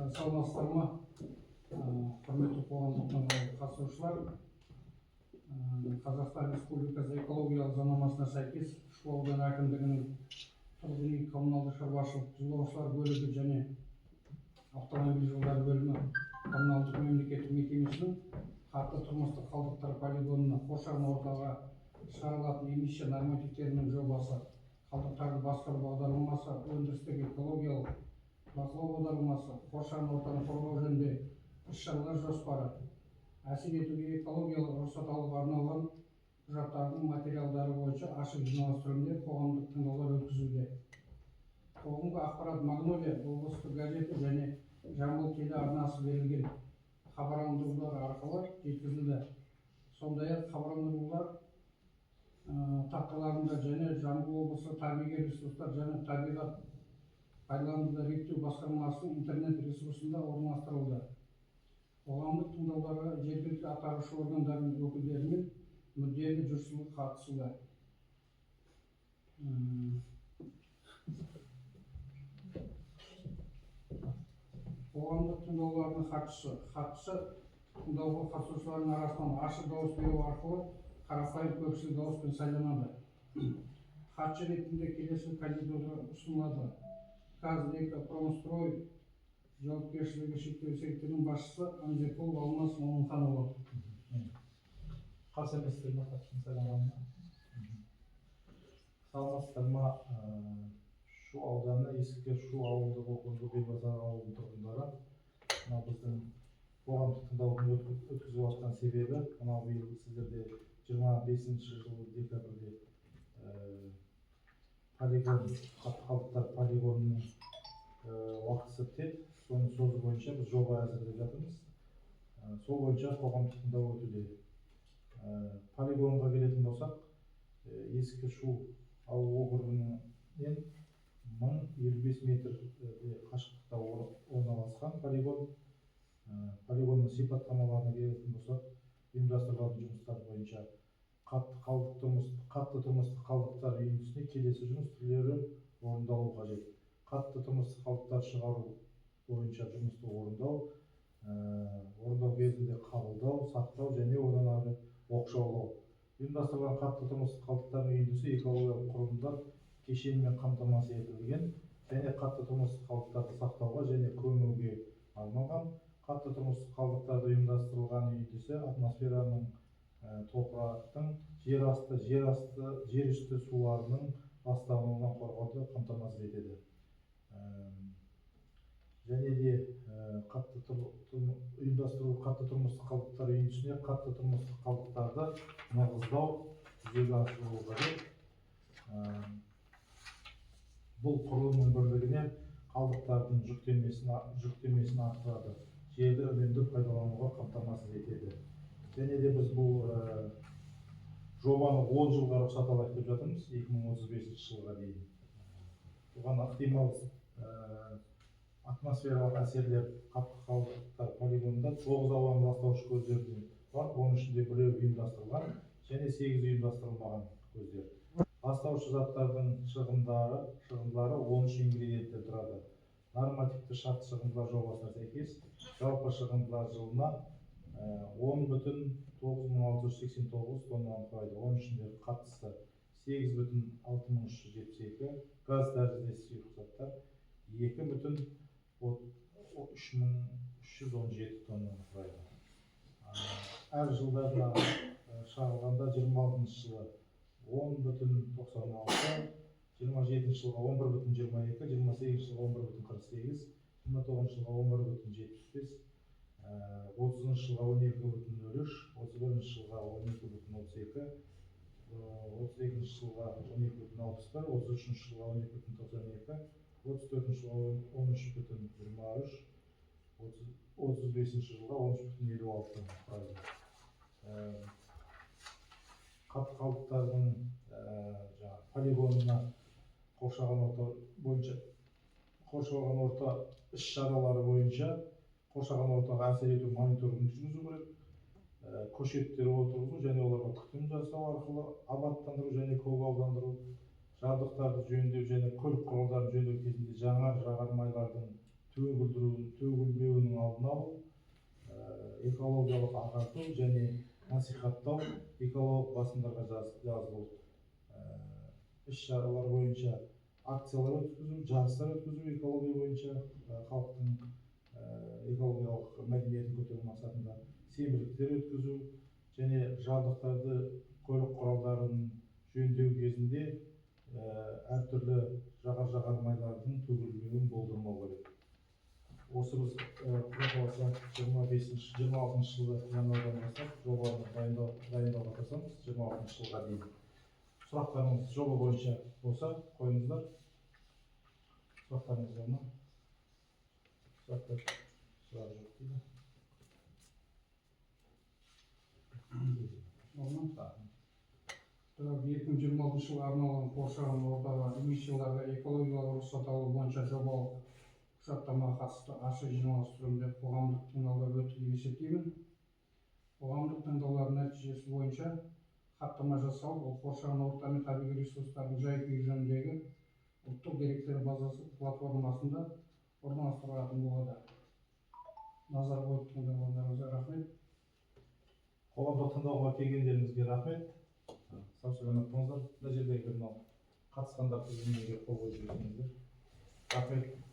Саламатсыздар ма? Құрметті қоғамдық қатысушылар, Қазақстан Республикасы экологиялық заңнамасына сәйкес Шу ауданы әкімдігінің тұрғын үй коммуналдық шаруашылық жолаушылар бөлігі және автомобиль жолдары бөлімі коммуналдық мемлекеттік мекемесінің қатты тұрмыстық қалдықтар полигонына қоршаған ортаға шығарылатын эмиссия нормативтерінің жобасы, қалдықтарды басқару бағдарламасы, өндірістік экологиялық бақылау бағдарламасы, қоршаған ортаны қорғау жөнінде іс-шаралар жоспары, әсер етуге экологиялық рұқсат алуға арналған құжаттардың материалдары бойынша ашық жиналыс түрінде қоғамдық тыңдаулар өткізуде. Қоғамға ақпарат Магнолия облыстық газеті және Жамбыл телеарнасы берілген хабарландырулар арқылы жеткізілді. Сондай-ақ хабарландырулар тақталарында және Жамбыл облысы табиғи ресурстар және табиғат пайдалануды реттеу басқармасының интернет ресурсында орналастырылды. Қоғамдық тыңдауларға жергілікті атқарушы органдардың өкілдері мен мүдделі жұртшылық қатысуда. Қоғамдық тыңдаулардың хатшысы тыңдауға қатысушылардың арасынан ашық дауыс беру арқылы қарапайым көпшілік дауыспен сайланады. Хатшы ретінде келесі кандидатура ұсынылады: Казэкопромстрой жауапкершілігі шектеулі серіктестігінің басшысы Амзекулов Алмас Момынханұлы. Қарсы еместер ме хатшының сайланғанына? Саламатсыздар ма? Шу ауданы Есікте Шу ауылдық округі Белбазар ауылының тұрғындары. Мына біздің қоғамдық тыңдаудың өткізіп жатқан себебі, мынау биыл сіздерде 25-ші жылы декабрьде полигон, қатты қалдықтар полигонының уақыты бітеді. Соны созу бойынша біз жоба әзірлеп жатырмыз. Сол бойынша қоғамдық тыңдау өтуде. Полигонға келетін болсақ, Есікті Шу ауыл округінен 1055 метр қашықтықта орналасқан полигон. Полигонның сипаттамаларына келетін болсақ, ұйымдастырылатын жұмыстар бойынша қатты тұрмыстық қалдықтар үйіндісіне келесі жұмыс түрлері орындалу қажет. Қатты тұрмыстық қалдықтар шығару бойынша жұмысты орындау кезінде қабылдау, сақтау және одан ары оқшаулау. Ұйымдастырылған қатты тұрмыстық қалдықтар үйіндісі экологиялық құрылымдар кешенімен қамтамасыз етілген және қатты тұрмыстық қалдықтарды сақтауға және көмуге арналған. Қатты тұрмыстық қалдықтарды ұйымдастырылған үйіндісі атмосфераның, топырақтың, жер үсті суларының ластануынан қорғауды қамтамасыз етеді. Және де ұйымдастыру қатты тұрмыстық қалдықтар үйіндісіне қатты тұрмыстық қалдықтарды нығыздау жүзеге асырылуы қажет. Бұл құрылымның бірлігіне қалдықтардың жүктемесін арттырады, жерді үнемді пайдалануға қамтамасыз етеді. Және де біз бұл жобаны 10 жылға рұқсат алайық деп жатырмыз, 2035 жылға дейін. Бұған ықтимал атмосфералық әсерлер қатты қалдықтар полигонында 9 ауаны ластаушы көздерден бар, оның ішінде біреу ұйымдастырылған және 8 ұйымдастырылмаған көздер. Ластаушы заттардың шығындары 13 ингредиенттен тұрады. Нормативті шарт шығындылар жобасына сәйкес жалпы шығындылар жылына 10,9689 тоннаны құрайды. Оның ішінде қатысты 8,6372, газ тәріздес сұйықтықтар 2,3317 тоннаны құрайды. Әр жылдарына шағылғанда 26 жылы 10,96, 27 жылға 11,22, 28 жылға 11,48, 29 жылға 11,75, 30 жылға 12,03, 31 жылға 12,32, 32 жылға 12,61, 33 жылға 12,92, 34 жылға 13,23, 35 жылға 13,56 құрайды. Қатты қалдықтардың полигонына қоршаған орта іс-шаралары бойынша қоршаған ортаға әсер ету мониторинг жүргізу керек. Көшеттер отырғызу және оларға күтім жасау арқылы абаттандыру және көгалдандыру, жабдықтарды жөндеу және көлік құралдарын жөндеу кезінде жаңа жағармайлардың төгілмеуін ағарту және насихаттау экологиялық басымдарға жазылу, іс-шаралар бойынша акциялар өткізу, жарыстар өткізу экология бойынша халықтың экологиялық мәдениетін көтеру мақсатында сенбіліктер өткізу және жабдықтарды, көлік құралдарын жөндеу кезінде әртүрлі жағар-жағармайлардың төгілмеуін болдырмау керек. Осы біз Құдай қаласа 26 жылы январьдан бастап жобаны дайындауға тырысамыз, 26 жылға дейін. Сұрақтарыңыз жоба бойынша болса қойыңыздар. Сұрақтарыңыз бар ма? Сұрақ жоқ дейді. Орнын. 2026 жылға арналған қоршаған ортаға эмиссияларға экологиялық рұқсат алу бойынша жобалық құжаттамаға қатысты ашық жиналыс түрінде қоғамдық тыңдаулар өтті деп есептеймін. Қоғамдық тыңдаулар нәтижесі бойынша хаттама жасалып, ол қоршаған орта мен табиғи ресурстардың жай-күйі жөніндегі ұлттық деректер базасы платформасында орналастырылатын болады. Назар қойып тыңдағандарыңызға рахмет. Қоғамдық тыңдауға келгендеріңізге рахмет. Сау саламат болыңыздар. Мына жердегі мынау қатысқандар тізіміне қол қойып жіберсеңіздер. Рахмет.